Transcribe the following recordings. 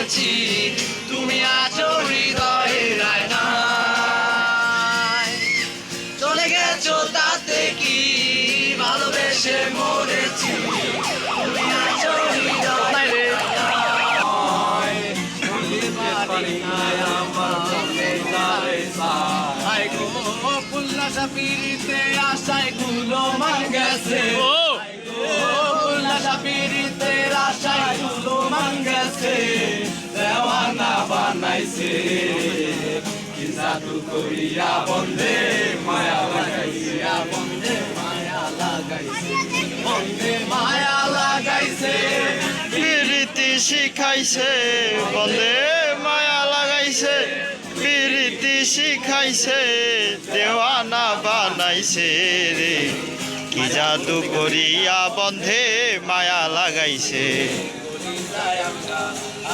মরেছি, তুমি আছো হৃদয়ের আয়নায়। চলে গেছো তাতে কি, ভালোবেসে মরেছি, তুমি আছো হৃদয়ের আয়নায়। পারি না আমার চোখে তারে চাই গো, উল্লাসা পিড়িতে আশায় গুলো মান গেছে, উল্লাসা পিড়িতে আশায় গুলো মান গেছে, দেওয়ানা বানাইছে, কি জাদু করিয়া বন্ধে মায়া লাগাইছে, বন্ধে মায়া লাগাইছে, বন্ধে মায়া লাগাইছে, প্রীতি শিখাইছে বন্দে মায়া লাগাইছে, প্রীতি শিখাইছে দেওয়ানা বানাইছে রে, কি জাদু করিয়া বন্ধে মায়া লাগাইছে।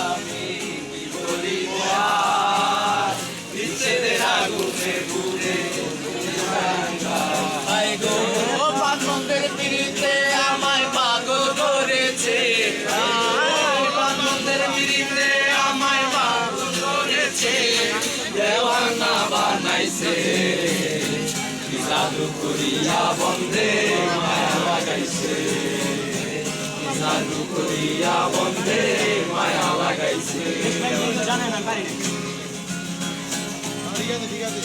আমি কি বলি বিচ্ছেদের আগুনে পুড়ে গো, পাগলের পিড়িতে আমায় পাগল করেছে, পাগলের পিড়িতে আমায় পাগল করেছে, দেওয়ানা বানাইছে, কি জাদু করিয়া বন্ধে মায়া লাগাইছে, কি জাদু করিয়া বন্ধে মায়া লাগাইছে। জানে না পারি না। ঠিক আছে ঠিক আছে।